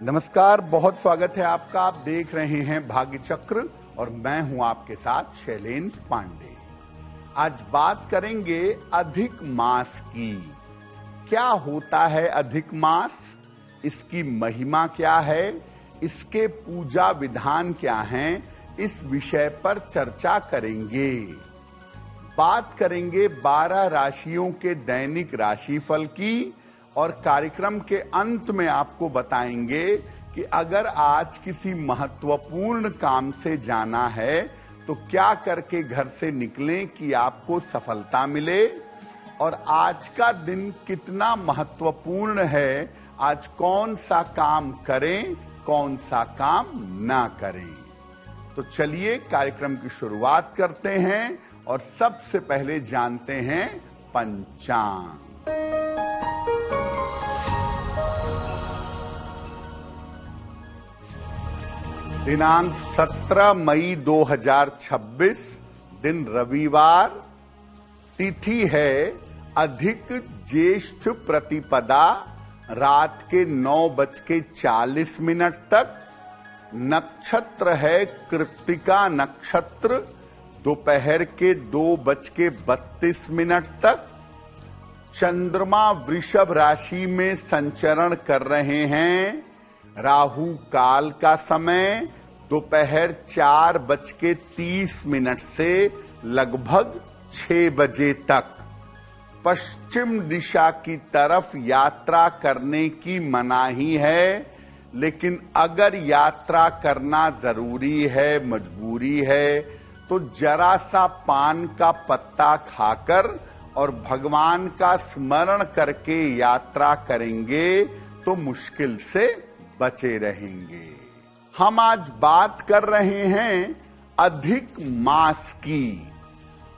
नमस्कार, बहुत स्वागत है आपका। आप देख रहे हैं भाग्य चक्र और मैं हूं आपके साथ शैलेंद्र पांडे। आज बात करेंगे अधिक मास की। क्या होता है अधिक मास, इसकी महिमा क्या है, इसके पूजा विधान क्या हैं, इस विषय पर चर्चा करेंगे। बात करेंगे 12 राशियों के दैनिक राशिफल की और कार्यक्रम के अंत में आपको बताएंगे कि अगर आज किसी महत्वपूर्ण काम से जाना है तो क्या करके घर से निकलें कि आपको सफलता मिले, और आज का दिन कितना महत्वपूर्ण है, आज कौन सा काम करें, कौन सा काम ना करें। तो चलिए कार्यक्रम की शुरुआत करते हैं और सबसे पहले जानते हैं पंचांग। दिनांक 17 मई 2026, दिन रविवार, तिथि है अधिक ज्येष्ठ प्रतिपदा, रात के 9:40 तक। नक्षत्र है कृत्तिका नक्षत्र, दोपहर के 2:32 तक। चंद्रमा वृषभ राशि में संचरण कर रहे हैं। राहु काल का समय दोपहर 4:30 से लगभग 6 बजे तक। पश्चिम दिशा की तरफ यात्रा करने की मनाही है, लेकिन अगर यात्रा करना जरूरी है, मजबूरी है, तो जरा सा पान का पत्ता खाकर और भगवान का स्मरण करके यात्रा करेंगे तो मुश्किल से बचे रहेंगे। हम आज बात कर रहे हैं अधिक मास की।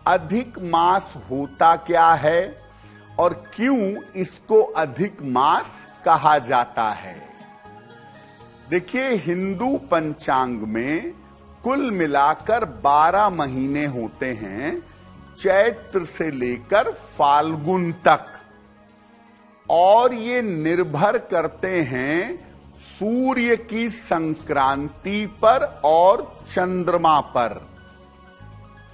अधिक मास होता क्या है और क्यों इसको अधिक मास कहा जाता है। देखिए, हिंदू पंचांग में कुल मिलाकर 12 महीने होते हैं, चैत्र से लेकर फाल्गुन तक, और ये निर्भर करते हैं सूर्य की संक्रांति पर और चंद्रमा पर।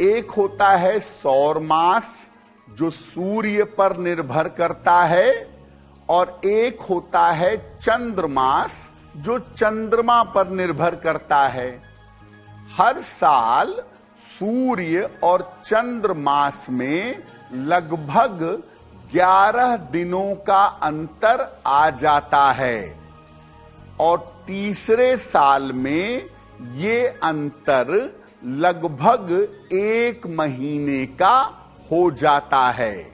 एक होता है सौर मास जो सूर्य पर निर्भर करता है, और एक होता है चंद्रमास जो चंद्रमा पर निर्भर करता है। हर साल सूर्य और चंद्रमास में लगभग 11 दिनों का अंतर आ जाता है, और तीसरे साल में ये अंतर लगभग 1 महीने का हो जाता है।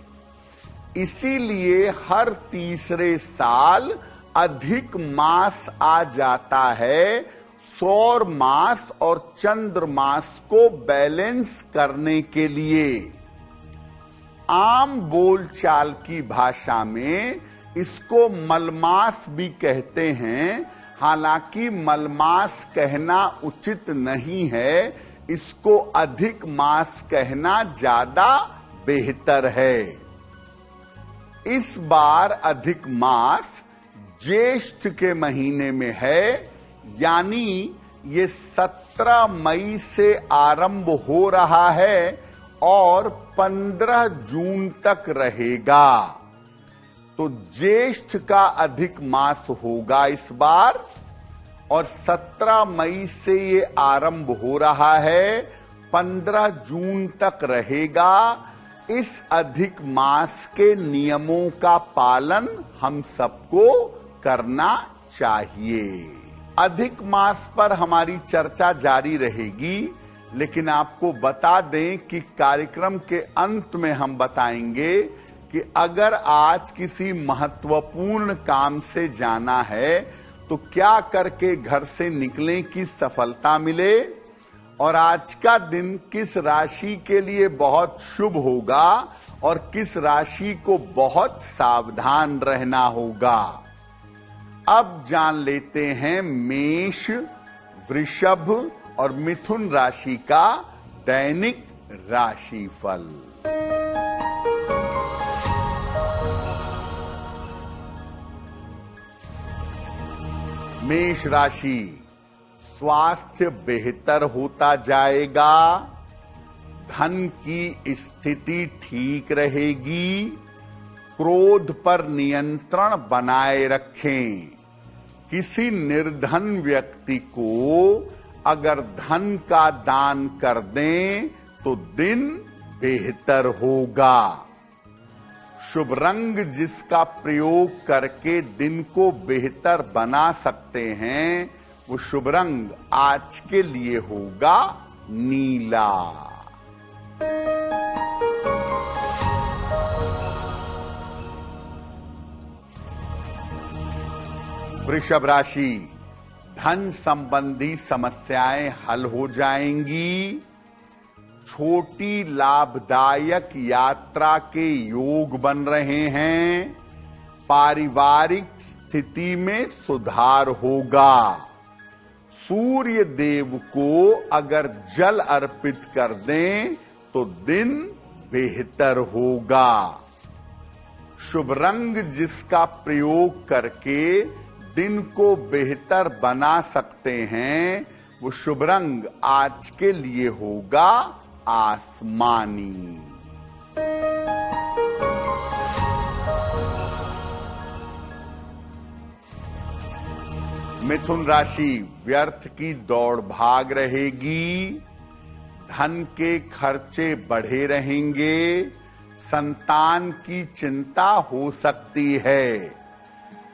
इसीलिए हर तीसरे साल अधिक मास आ जाता है, सौर मास और चंद्र मास को बैलेंस करने के लिए। आम बोलचाल की भाषा में इसको मलमास भी कहते हैं, हालांकि मलमास कहना उचित नहीं है, इसको अधिक मास कहना ज्यादा बेहतर है। इस बार अधिक मास ज्येष्ठ के महीने में है, यानी ये 17 मई से आरंभ हो रहा है और 15 जून तक रहेगा। तो ज्येष्ठ का अधिक मास होगा इस बार, और 17 मई से ये आरंभ हो रहा है, 15 जून तक रहेगा। इस अधिक मास के नियमों का पालन हम सबको करना चाहिए। अधिक मास पर हमारी चर्चा जारी रहेगी, लेकिन आपको बता दें कि कार्यक्रम के अंत में हम बताएंगे कि अगर आज किसी महत्वपूर्ण काम से जाना है तो क्या करके घर से निकलें कि सफलता मिले, और आज का दिन किस राशि के लिए बहुत शुभ होगा और किस राशि को बहुत सावधान रहना होगा। अब जान लेते हैं मेष, वृषभ और मिथुन राशि का दैनिक राशिफल। मेष राशि, स्वास्थ्य बेहतर होता जाएगा, धन की स्थिति ठीक रहेगी, क्रोध पर नियंत्रण बनाए रखें। किसी निर्धन व्यक्ति को अगर धन का दान कर दें तो दिन बेहतर होगा। शुभ रंग जिसका प्रयोग करके दिन को बेहतर बना सकते हैं, वो शुभ रंग आज के लिए होगा नीला। वृषभ राशि, धन संबंधी समस्याएं हल हो जाएंगी, छोटी लाभदायक यात्रा के योग बन रहे हैं, पारिवारिक स्थिति में सुधार होगा। सूर्य देव को अगर जल अर्पित कर दें तो दिन बेहतर होगा। शुभ रंग जिसका प्रयोग करके दिन को बेहतर बना सकते हैं, वो शुभ रंग आज के लिए होगा आसमानी। मिथुन राशि, व्यर्थ की दौड़ भाग रहेगी, धन के खर्चे बढ़े रहेंगे, संतान की चिंता हो सकती है।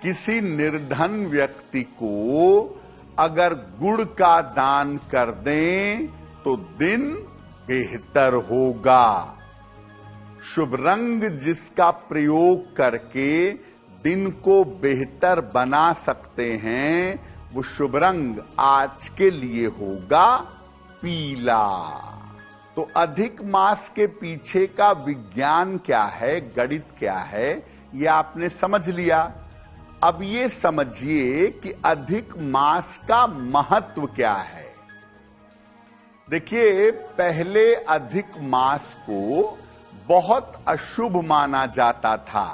किसी निर्धन व्यक्ति को अगर गुड़ का दान कर दें तो दिन बेहतर होगा। शुभ रंग जिसका प्रयोग करके दिन को बेहतर बना सकते हैं, वो शुभ रंग आज के लिए होगा पीला। तो अधिक मास के पीछे का विज्ञान क्या है, गणित क्या है, ये आपने समझ लिया। अब ये समझिए कि अधिक मास का महत्व क्या है। देखिए, पहले अधिक मास को बहुत अशुभ माना जाता था।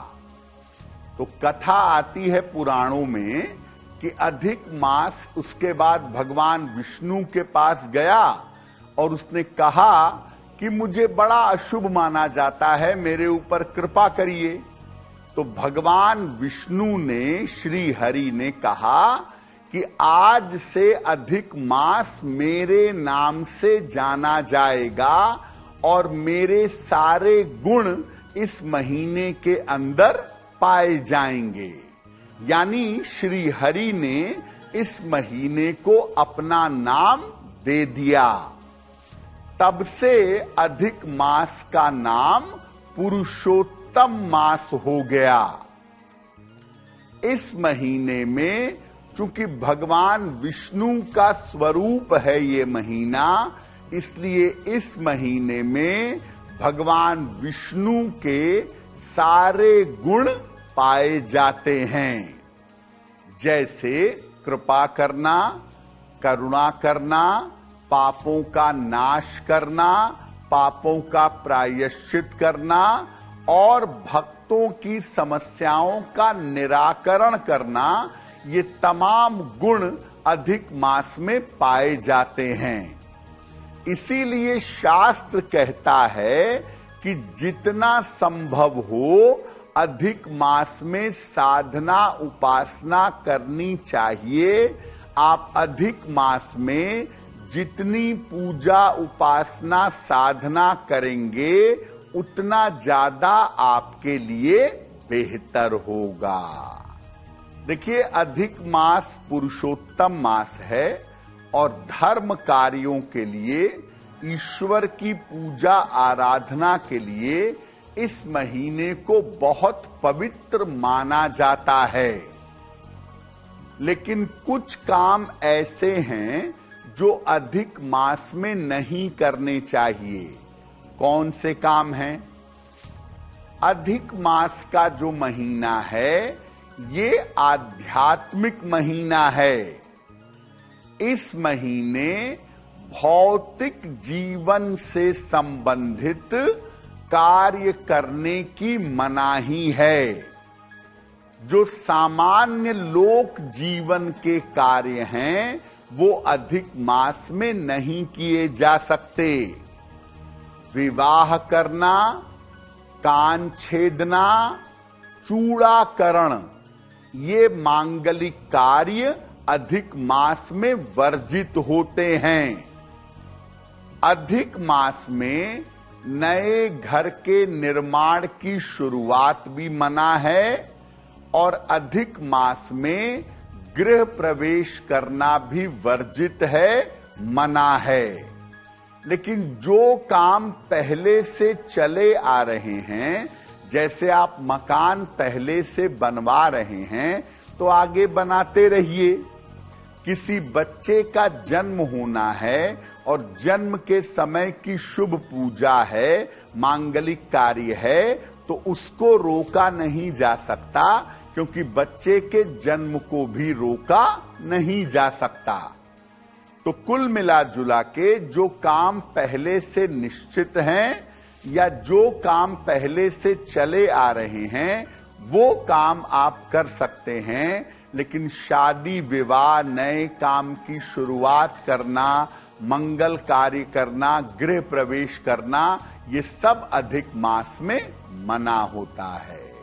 तो कथा आती है पुराणों में कि अधिक मास, उसके बाद भगवान विष्णु के पास गया और उसने कहा कि मुझे बड़ा अशुभ माना जाता है, मेरे ऊपर कृपा करिए। तो भगवान विष्णु ने, श्री हरि ने कहा कि आज से अधिक मास मेरे नाम से जाना जाएगा और मेरे सारे गुण इस महीने के अंदर पाए जाएंगे। यानी श्री हरि ने इस महीने को अपना नाम दे दिया। तब से अधिक मास का नाम पुरुषोत्तम मास हो गया। इस महीने में चूंकि भगवान विष्णु का स्वरूप है ये महीना, इसलिए इस महीने में भगवान विष्णु के सारे गुण पाए जाते हैं। जैसे कृपा करना, करुणा करना, पापों का नाश करना, पापों का प्रायश्चित करना और भक्तों की समस्याओं का निराकरण करना, ये तमाम गुण अधिक मास में पाए जाते हैं। इसीलिए शास्त्र कहता है कि जितना संभव हो अधिक मास में साधना उपासना करनी चाहिए। आप अधिक मास में जितनी पूजा उपासना साधना करेंगे उतना ज्यादा आपके लिए बेहतर होगा। देखिए, अधिक मास पुरुषोत्तम मास है और धर्म कार्यों के लिए, ईश्वर की पूजा आराधना के लिए इस महीने को बहुत पवित्र माना जाता है। लेकिन कुछ काम ऐसे हैं जो अधिक मास में नहीं करने चाहिए। कौन से काम हैं? अधिक मास का जो महीना है ये आध्यात्मिक महीना है। इस महीने भौतिक जीवन से संबंधित कार्य करने की मनाही है। जो सामान्य लोक जीवन के कार्य हैं वो अधिक मास में नहीं किए जा सकते। विवाह करना, कान छेदना, चूड़ाकरण, ये मांगलिक कार्य अधिक मास में वर्जित होते हैं। अधिक मास में नए घर के निर्माण की शुरुआत भी मना है और अधिक मास में गृह प्रवेश करना भी वर्जित है, मना है। लेकिन जो काम पहले से चले आ रहे हैं, जैसे आप मकान पहले से बनवा रहे हैं तो आगे बनाते रहिए। किसी बच्चे का जन्म होना है और जन्म के समय की शुभ पूजा है, मांगलिक कार्य है, तो उसको रोका नहीं जा सकता, क्योंकि बच्चे के जन्म को भी रोका नहीं जा सकता। तो कुल मिला जुला के जो काम पहले से निश्चित हैं या जो काम पहले से चले आ रहे हैं वो काम आप कर सकते हैं, लेकिन शादी विवाह, नए काम की शुरुआत करना, मंगल कार्य करना, गृह प्रवेश करना, ये सब अधिक मास में मना होता है।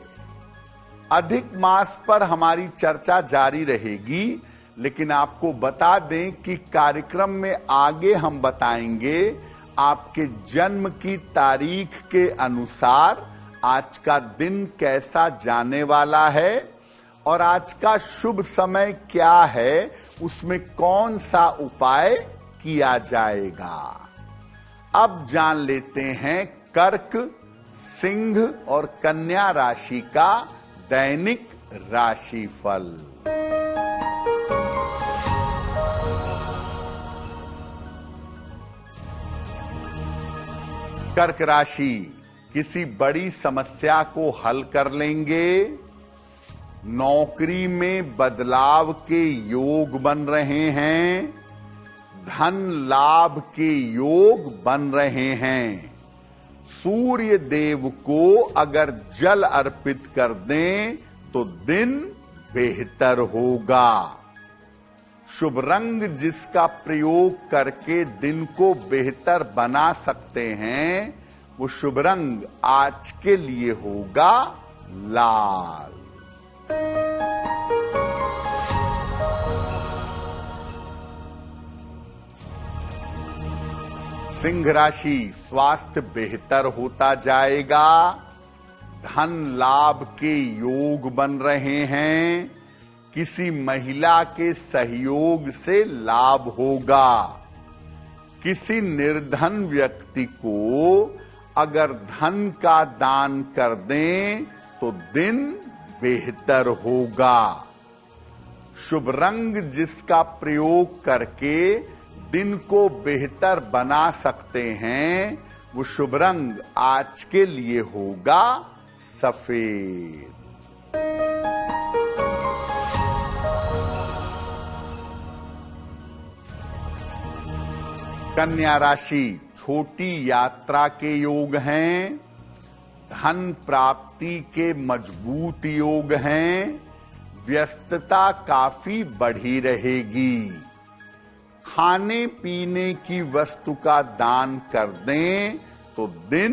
अधिक मास पर हमारी चर्चा जारी रहेगी, लेकिन आपको बता दें कि कार्यक्रम में आगे हम बताएंगे आपके जन्म की तारीख के अनुसार आज का दिन कैसा जाने वाला है और आज का शुभ समय क्या है, उसमें कौन सा उपाय किया जाएगा। अब जान लेते हैं कर्क, सिंह और कन्या राशि का दैनिक राशिफल। कर्क राशि किसी बड़ी समस्या को हल कर लेंगे। नौकरी में बदलाव के योग बन रहे हैं। धन लाभ के योग बन रहे हैं। सूर्य देव को अगर जल अर्पित कर दें तो दिन बेहतर होगा। शुभ रंग जिसका प्रयोग करके दिन को बेहतर बना सकते हैं, वो शुभ रंग आज के लिए होगा लाल। सिंह राशि स्वास्थ्य बेहतर होता जाएगा। धन लाभ के योग बन रहे हैं। किसी महिला के सहयोग से लाभ होगा। किसी निर्धन व्यक्ति को अगर धन का दान कर दें तो दिन बेहतर होगा। शुभ रंग जिसका प्रयोग करके दिन को बेहतर बना सकते हैं, वो शुभ रंग आज के लिए होगा सफेद। कन्या राशि छोटी यात्रा के योग हैं। धन प्राप्ति के मजबूत योग हैं। व्यस्तता काफी बढ़ी रहेगी। खाने पीने की वस्तु का दान कर दें तो दिन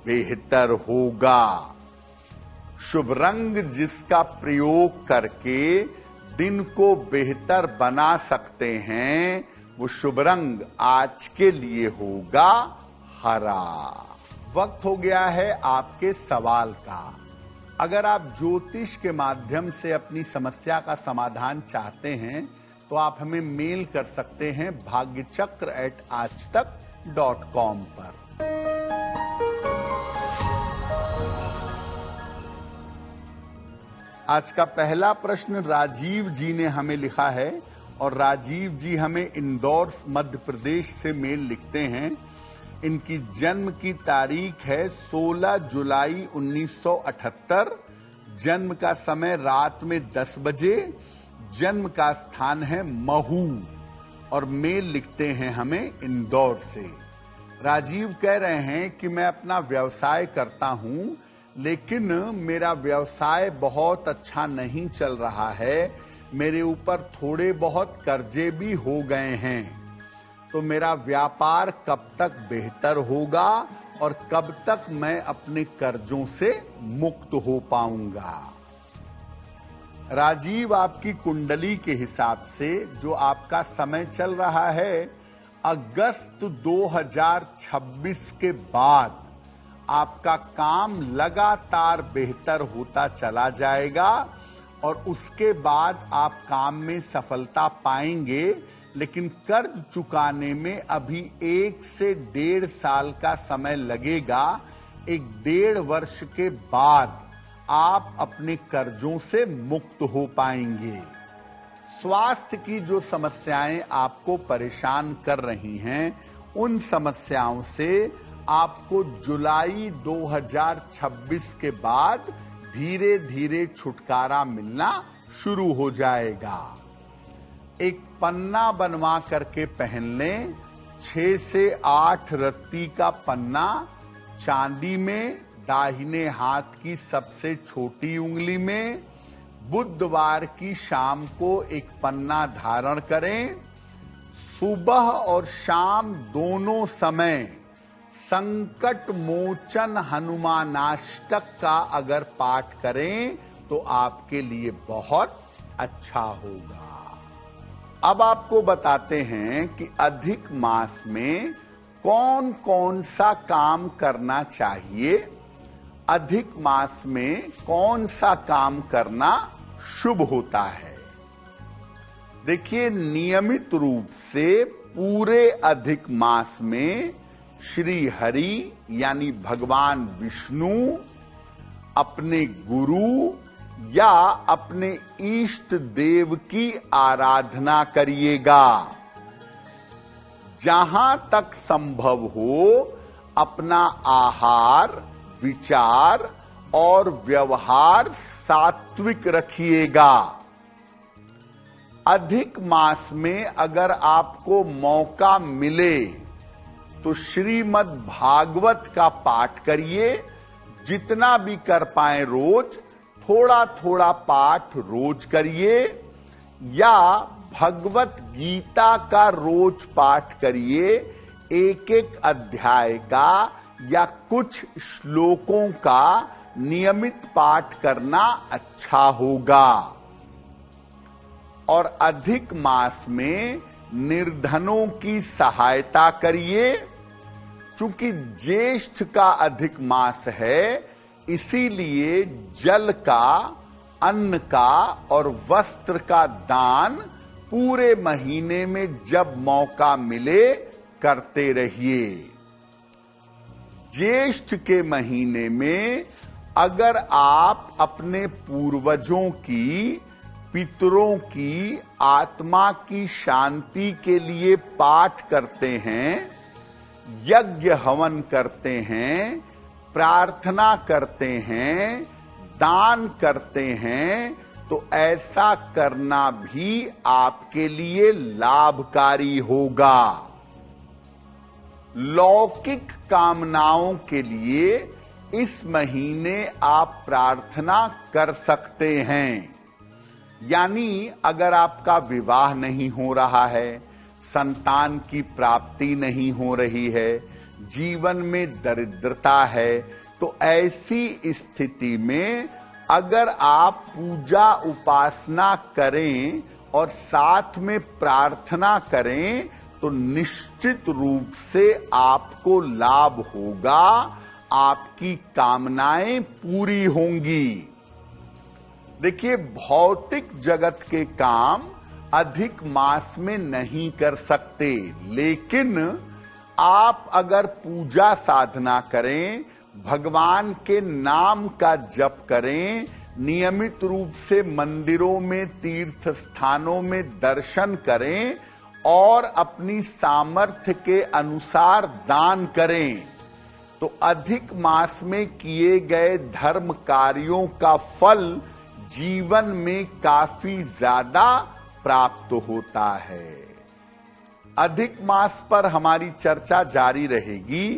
बेहतर होगा। शुभ रंग जिसका प्रयोग करके दिन को बेहतर बना सकते हैं, वो शुभ रंग आज के लिए होगा हरा। वक्त हो गया है आपके सवाल का। अगर आप ज्योतिष के माध्यम से अपनी समस्या का समाधान चाहते हैं तो आप हमें मेल कर सकते हैं bhagyachakra@aajtak.com पर। आज का पहला प्रश्न राजीव जी ने हमें लिखा है और राजीव जी हमें इंदौर मध्य प्रदेश से मेल लिखते हैं। इनकी जन्म की तारीख है 16 जुलाई 1978। जन्म का समय रात में 10 बजे। जन्म का स्थान है महू और मेल लिखते हैं हमें इंदौर से। राजीव कह रहे हैं कि मैं अपना व्यवसाय करता हूं, लेकिन मेरा व्यवसाय बहुत अच्छा नहीं चल रहा है, मेरे ऊपर थोड़े बहुत कर्जे भी हो गए हैं, तो मेरा व्यापार कब तक बेहतर होगा और कब तक मैं अपने कर्जों से मुक्त हो पाऊंगा। राजीव, आपकी कुंडली के हिसाब से जो आपका समय चल रहा है, अगस्त 2026 के बाद आपका काम लगातार बेहतर होता चला जाएगा और उसके बाद आप काम में सफलता पाएंगे, लेकिन कर्ज चुकाने में अभी 1 से 1.5 साल का समय लगेगा। 1.5 वर्ष के बाद आप अपने कर्जों से मुक्त हो पाएंगे। स्वास्थ्य की जो समस्याएं आपको परेशान कर रही हैं, उन समस्याओं से आपको जुलाई 2026 के बाद धीरे धीरे छुटकारा मिलना शुरू हो जाएगा। एक पन्ना बनवा करके पहन लें, 6 से 8 रत्ती का पन्ना, चांदी में, दाहिने हाथ की सबसे छोटी उंगली में। बुधवार की शाम को एक पन्ना धारण करें। सुबह और शाम दोनों समय संकट मोचन हनुमानाष्टक का अगर पाठ करें तो आपके लिए बहुत अच्छा होगा। अब आपको बताते हैं कि अधिक मास में कौन कौन सा काम करना चाहिए, अधिक मास में कौन सा काम करना शुभ होता है। देखिए, नियमित रूप से पूरे अधिक मास में श्री हरि यानी भगवान विष्णु, अपने गुरु या अपने इष्ट देव की आराधना करिएगा। जहां तक संभव हो अपना आहार, विचार और व्यवहार सात्विक रखिएगा। अधिक मास में अगर आपको मौका मिले तो श्रीमद् भागवत का पाठ करिए। जितना भी कर पाए रोज, थोड़ा थोड़ा पाठ रोज करिए, या भगवत गीता का रोज पाठ करिए। एक एक अध्याय का या कुछ श्लोकों का नियमित पाठ करना अच्छा होगा। और अधिक मास में निर्धनों की सहायता करिए। चूंकि ज्येष्ठ का अधिक मास है, इसीलिए जल का, अन्न का और वस्त्र का दान पूरे महीने में जब मौका मिले करते रहिए। ज्येष्ठ के महीने में अगर आप अपने पूर्वजों की, पितरों की आत्मा की शांति के लिए पाठ करते हैं, यज्ञ हवन करते हैं, प्रार्थना करते हैं, दान करते हैं, तो ऐसा करना भी आपके लिए लाभकारी होगा। लौकिक कामनाओं के लिए इस महीने आप प्रार्थना कर सकते हैं। यानी अगर आपका विवाह नहीं हो रहा है, संतान की प्राप्ति नहीं हो रही है, जीवन में दरिद्रता है, तो ऐसी स्थिति में अगर आप पूजा उपासना करें और साथ में प्रार्थना करें तो निश्चित रूप से आपको लाभ होगा, आपकी कामनाएं पूरी होंगी। देखिए, भौतिक जगत के काम अधिक मास में नहीं कर सकते, लेकिन आप अगर पूजा साधना करें, भगवान के नाम का जप करें, नियमित रूप से मंदिरों में, तीर्थ स्थानों में दर्शन करें और अपनी सामर्थ्य के अनुसार दान करें, तो अधिक मास में किए गए धर्म कार्यों का फल जीवन में काफी ज्यादा प्राप्त होता है। अधिक मास पर हमारी चर्चा जारी रहेगी।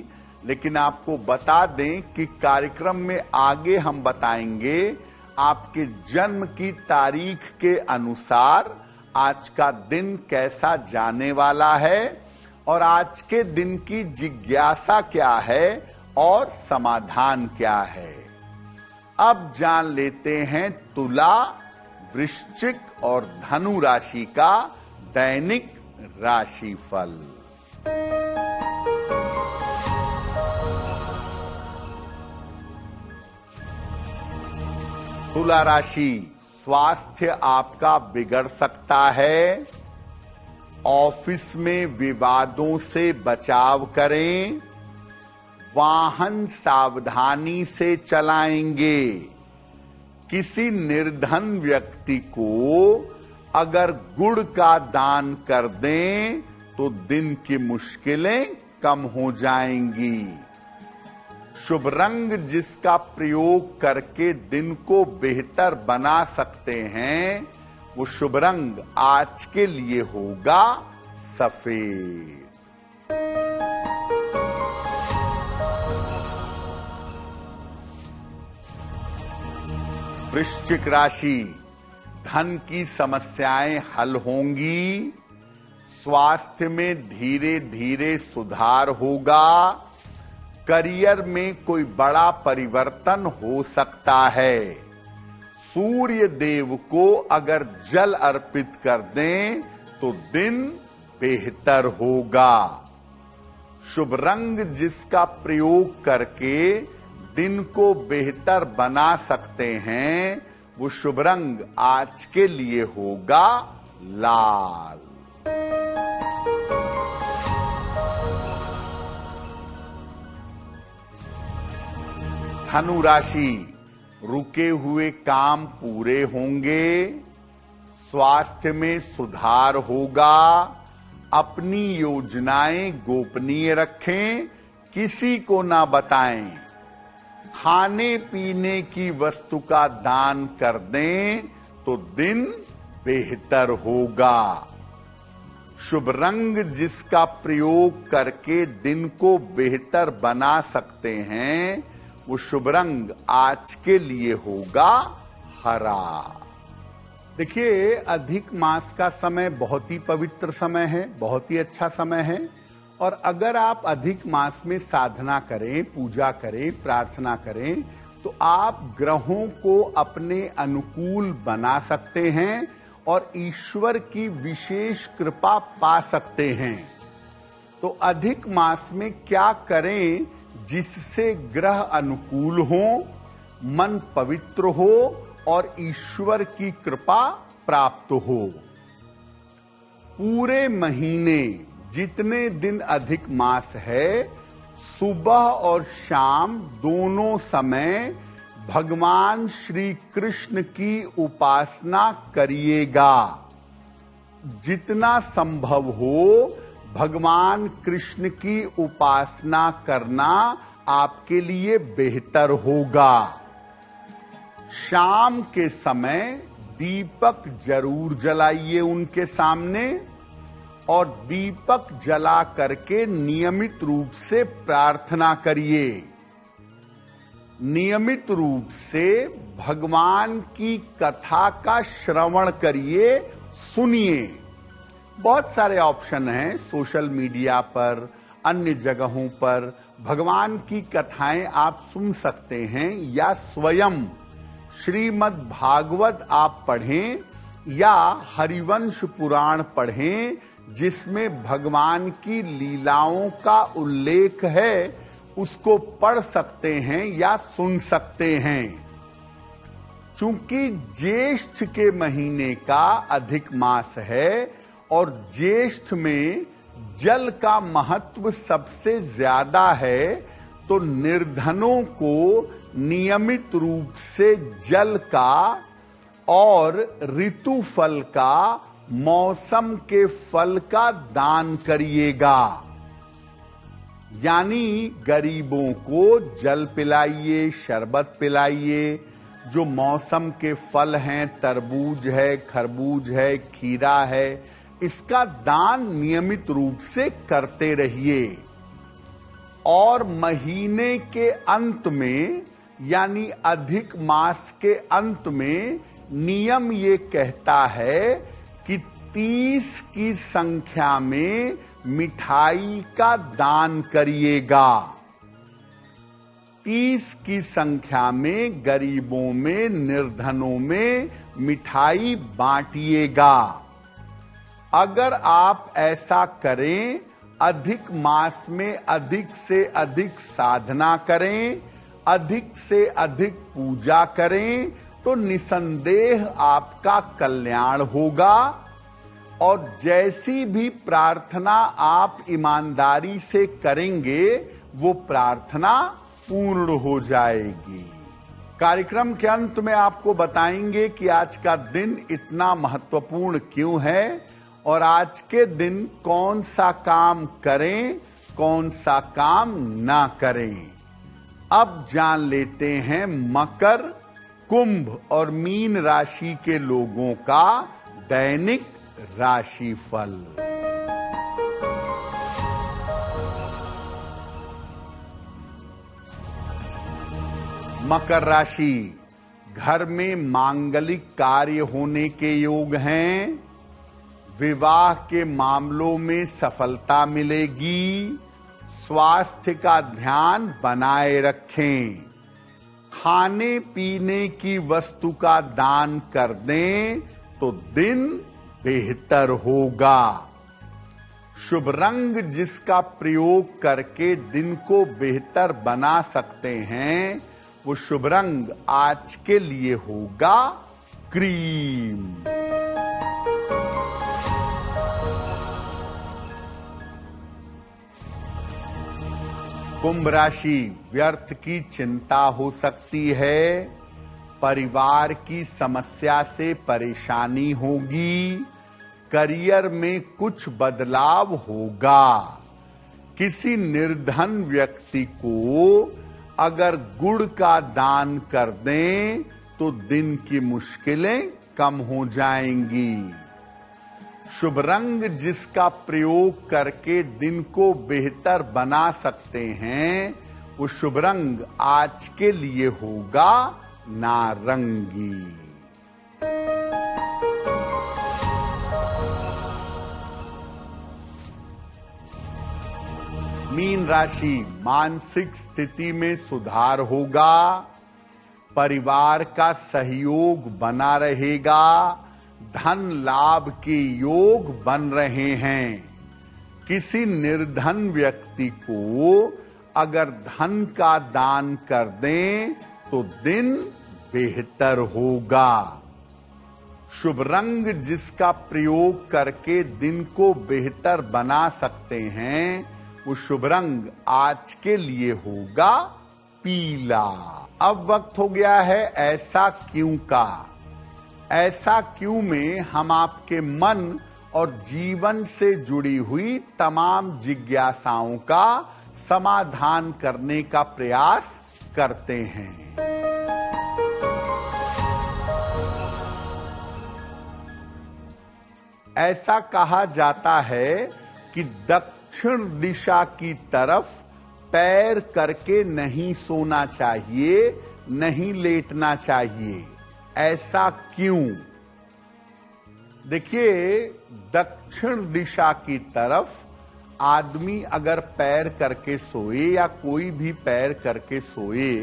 लेकिन आपको बता दें कि कार्यक्रम में आगे हम बताएंगे आपके जन्म की तारीख के अनुसार आज का दिन कैसा जाने वाला है और आज के दिन की जिज्ञासा क्या है और समाधान क्या है। अब जान लेते हैं तुला, वृश्चिक और धनु राशि का दैनिक राशिफल। तुला राशि, स्वास्थ्य आपका बिगड़ सकता है। ऑफिस में विवादों से बचाव करें। वाहन सावधानी से चलाएंगे। किसी निर्धन व्यक्ति को अगर गुड़ का दान कर दें तो दिन की मुश्किलें कम हो जाएंगी। शुभ रंग जिसका प्रयोग करके दिन को बेहतर बना सकते हैं वो शुभ रंग आज के लिए होगा सफेद। वृश्चिक राशि, धन की समस्याएं हल होंगी। स्वास्थ्य में धीरे धीरे सुधार होगा। करियर में कोई बड़ा परिवर्तन हो सकता है। सूर्य देव को अगर जल अर्पित कर दें तो दिन बेहतर होगा। शुभ रंग जिसका प्रयोग करके दिन को बेहतर बना सकते हैं वो शुभ रंग आज के लिए होगा लाल। धनु राशि, रुके हुए काम पूरे होंगे। स्वास्थ्य में सुधार होगा। अपनी योजनाएं गोपनीय रखें, किसी को ना बताएं। खाने पीने की वस्तु का दान कर दें तो दिन बेहतर होगा। शुभ रंग जिसका प्रयोग करके दिन को बेहतर बना सकते हैं वो शुभ रंग आज के लिए होगा हरा। देखिए, अधिक मास का समय बहुत ही पवित्र समय है, बहुत ही अच्छा समय है। और अगर आप अधिक मास में साधना करें, पूजा करें, प्रार्थना करें तो आप ग्रहों को अपने अनुकूल बना सकते हैं और ईश्वर की विशेष कृपा पा सकते हैं। तो अधिक मास में क्या करें जिससे ग्रह अनुकूल हो, मन पवित्र हो और ईश्वर की कृपा प्राप्त हो। पूरे महीने जितने दिन अधिक मास है, सुबह और शाम दोनों समय भगवान श्री कृष्ण की उपासना करिएगा। जितना संभव हो भगवान कृष्ण की उपासना करना आपके लिए बेहतर होगा। शाम के समय दीपक जरूर जलाइए उनके सामने और दीपक जला करके नियमित रूप से प्रार्थना करिए। नियमित रूप से भगवान की कथा का श्रवण करिए, सुनिए। बहुत सारे ऑप्शन हैं सोशल मीडिया पर, अन्य जगहों पर भगवान की कथाएं आप सुन सकते हैं या स्वयं श्रीमद् भागवत आप पढ़ें या हरिवंश पुराण पढ़ें जिसमें भगवान की लीलाओं का उल्लेख है, उसको पढ़ सकते हैं या सुन सकते हैं। चूंकि ज्येष्ठ के महीने का अधिक मास है और ज्येष्ठ में जल का महत्व सबसे ज्यादा है, तो निर्धनों को नियमित रूप से जल का और ऋतु फल का, मौसम के फल का दान करिएगा। यानी गरीबों को जल पिलाइए, शरबत पिलाइए। जो मौसम के फल हैं, तरबूज है, खरबूज है, खीरा है, इसका दान नियमित रूप से करते रहिए। और महीने के अंत में यानी अधिक मास के अंत में नियम ये कहता है कि 30 की संख्या में मिठाई का दान करिएगा। 30 की संख्या में गरीबों में, निर्धनों में मिठाई बांटिएगा। अगर आप ऐसा करें, अधिक मास में अधिक से अधिक साधना करें, अधिक से अधिक पूजा करें, तो निसंदेह आपका कल्याण होगा और जैसी भी प्रार्थना आप ईमानदारी से करेंगे वो प्रार्थना पूर्ण हो जाएगी। कार्यक्रम के अंत में आपको बताएंगे कि आज का दिन इतना महत्वपूर्ण क्यों है और आज के दिन कौन सा काम करें, कौन सा काम ना करें। अब जान लेते हैं मकर, कुंभ और मीन राशि के लोगों का दैनिक राशिफल। मकर राशि, घर में मांगलिक कार्य होने के योग हैं। विवाह के मामलों में सफलता मिलेगी। स्वास्थ्य का ध्यान बनाए रखें। खाने पीने की वस्तु का दान कर दें तो दिन बेहतर होगा। शुभ रंग जिसका प्रयोग करके दिन को बेहतर बना सकते हैं वो शुभ रंग आज के लिए होगा क्रीम। कुंभ राशि, व्यर्थ की चिंता हो सकती है। परिवार की समस्या से परेशानी होगी। करियर में कुछ बदलाव होगा। किसी निर्धन व्यक्ति को अगर गुड़ का दान कर दें तो दिन की मुश्किलें कम हो जाएंगी। शुभ रंग जिसका प्रयोग करके दिन को बेहतर बना सकते हैं वो शुभ रंग आज के लिए होगा नारंगी। मीन राशि, मानसिक स्थिति में सुधार होगा। परिवार का सहयोग बना रहेगा। धन लाभ के योग बन रहे हैं। किसी निर्धन व्यक्ति को अगर धन का दान कर दें तो दिन बेहतर होगा। शुभ रंग जिसका प्रयोग करके दिन को बेहतर बना सकते हैं वो शुभ रंग आज के लिए होगा पीला। अब वक्त हो गया है ऐसा क्यों का। ऐसा क्यों में हम आपके मन और जीवन से जुड़ी हुई तमाम जिज्ञासाओं का समाधान करने का प्रयास करते हैं। ऐसा कहा जाता है कि दक्षिण दिशा की तरफ पैर करके नहीं सोना चाहिए, नहीं लेटना चाहिए। ऐसा क्यों? देखिए, दक्षिण दिशा की तरफ आदमी अगर पैर करके सोए या कोई भी पैर करके सोए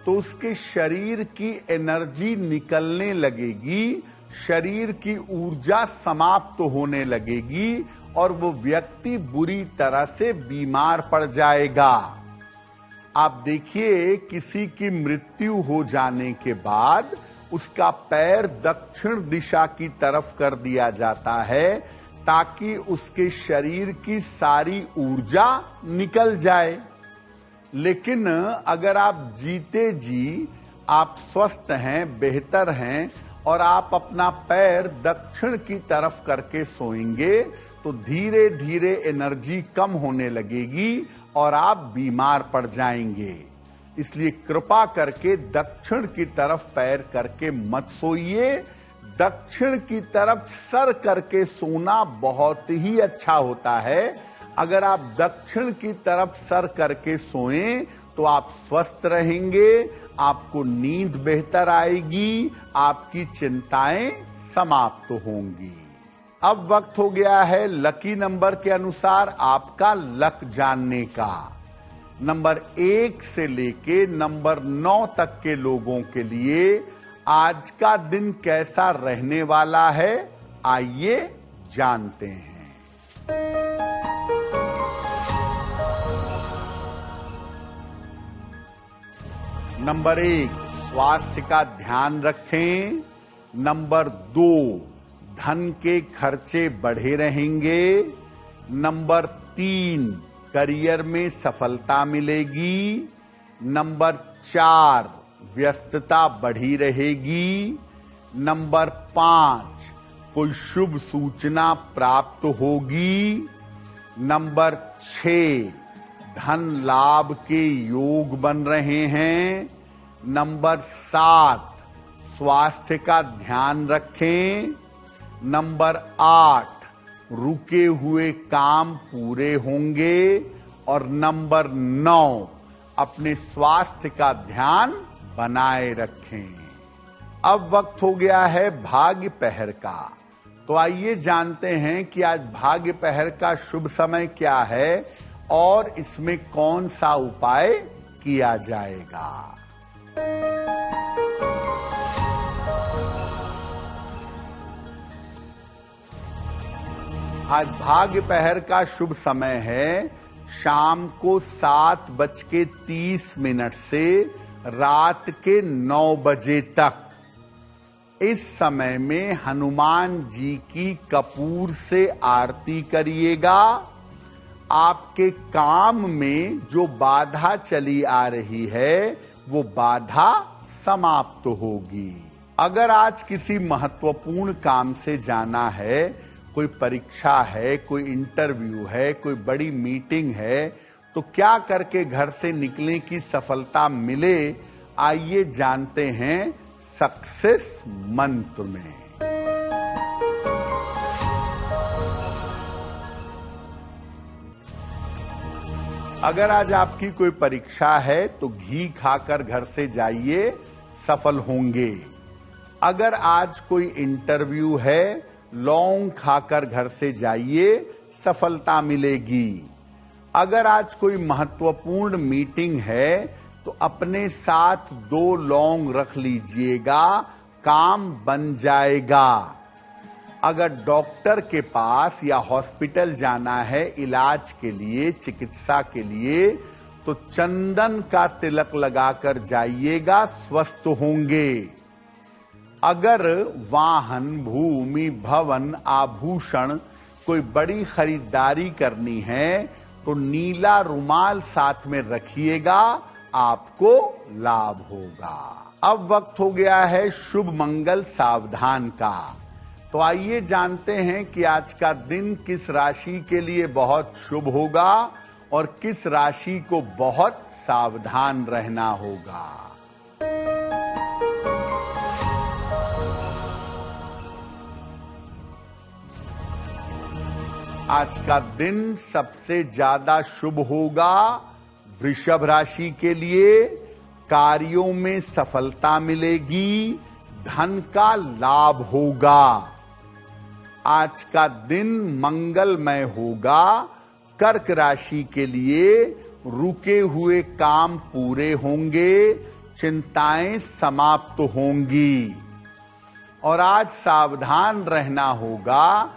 तो उसके शरीर की एनर्जी निकलने लगेगी, शरीर की ऊर्जा समाप्त होने लगेगी और वो व्यक्ति बुरी तरह से बीमार पड़ जाएगा। आप देखिए, किसी की मृत्यु हो जाने के बाद उसका पैर दक्षिण दिशा की तरफ कर दिया जाता है ताकि उसके शरीर की सारी ऊर्जा निकल जाए। लेकिन अगर आप जीते जी आप स्वस्थ हैं, बेहतर हैं और आप अपना पैर दक्षिण की तरफ करके सोएंगे तो धीरे धीरे एनर्जी कम होने लगेगी और आप बीमार पड़ जाएंगे। इसलिए कृपा करके दक्षिण की तरफ पैर करके मत सोइए। दक्षिण की तरफ सर करके सोना बहुत ही अच्छा होता है। अगर आप दक्षिण की तरफ सर करके सोएं तो आप स्वस्थ रहेंगे, आपको नींद बेहतर आएगी, आपकी चिंताएं समाप्त होंगी। अब वक्त हो गया है लकी नंबर के अनुसार आपका लक जानने का। नंबर 1 से लेके नंबर 9 तक के लोगों के लिए आज का दिन कैसा रहने वाला है, आइए जानते हैं। नंबर 1, स्वास्थ्य का ध्यान रखें। नंबर 2, धन के खर्चे बढ़े रहेंगे। नंबर 3, करियर में सफलता मिलेगी। नंबर 4, व्यस्तता बढ़ी रहेगी। नंबर 5, कोई शुभ सूचना प्राप्त होगी। नंबर 6, धन लाभ के योग बन रहे हैं। नंबर 7, स्वास्थ्य का ध्यान रखें। नंबर 8, रुके हुए काम पूरे होंगे। और नंबर 9, अपने स्वास्थ्य का ध्यान बनाए रखें। अब वक्त हो गया है भाग्य पहर का। तो आइए जानते हैं कि आज भाग्य पहर का शुभ समय क्या है और इसमें कौन सा उपाय किया जाएगा। आज भाग्य पहर का शुभ समय है शाम को 7:30 से रात के 9 बजे तक। इस समय में हनुमान जी की कपूर से आरती करिएगा। आपके काम में जो बाधा चली आ रही है वो बाधा समाप्त होगी। अगर आज किसी महत्वपूर्ण काम से जाना है, कोई परीक्षा है, कोई इंटरव्यू है, कोई बड़ी मीटिंग है, तो क्या करके घर से निकलने की सफलता मिले, आइए जानते हैं सक्सेस मंत्र में। अगर आज आपकी कोई परीक्षा है तो घी खाकर घर से जाइए, सफल होंगे। अगर आज कोई इंटरव्यू है, लौंग खाकर घर से जाइए, सफलता मिलेगी। अगर आज कोई महत्वपूर्ण मीटिंग है तो अपने साथ 2 लौंग रख लीजिएगा, काम बन जाएगा। अगर डॉक्टर के पास या हॉस्पिटल जाना है इलाज के लिए, चिकित्सा के लिए, तो चंदन का तिलक लगाकर जाइएगा, स्वस्थ होंगे। अगर वाहन, भूमि, भवन, आभूषण कोई बड़ी खरीदारी करनी है तो नीला रुमाल साथ में रखिएगा, आपको लाभ होगा। अब वक्त हो गया है शुभ मंगल सावधान का। तो आइए जानते हैं कि आज का दिन किस राशि के लिए बहुत शुभ होगा और किस राशि को बहुत सावधान रहना होगा। आज का दिन सबसे ज्यादा शुभ होगा वृषभ राशि के लिए। कार्यों में सफलता मिलेगी, धन का लाभ होगा। आज का दिन मंगलमय होगा कर्क राशि के लिए। रुके हुए काम पूरे होंगे, चिंताएं समाप्त होंगी। और आज सावधान रहना होगा,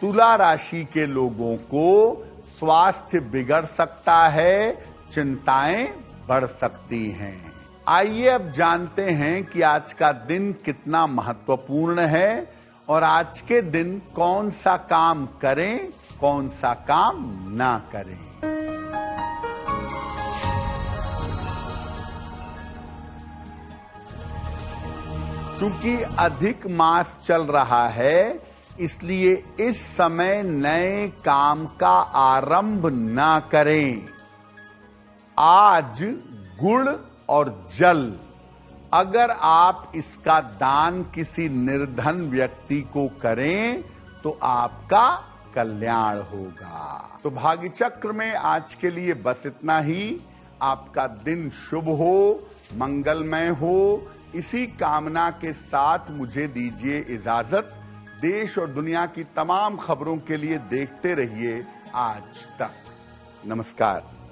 तुला राशि के लोगों को स्वास्थ्य बिगड़ सकता है, चिंताएं बढ़ सकती हैं। आइए अब जानते हैं कि आज का दिन कितना महत्वपूर्ण है और आज के दिन कौन सा काम करें, कौन सा काम ना करें। चूंकि अधिक मास चल रहा है, इसलिए इस समय नए काम का आरंभ ना करें। आज गुड़ और जल, अगर आप इसका दान किसी निर्धन व्यक्ति को करें तो आपका कल्याण होगा। तो भाग्य चक्र में आज के लिए बस इतना ही। आपका दिन शुभ हो, मंगलमय हो, इसी कामना के साथ मुझे दीजिए इजाजत। देश और दुनिया की तमाम खबरों के लिए देखते रहिए आज तक। नमस्कार।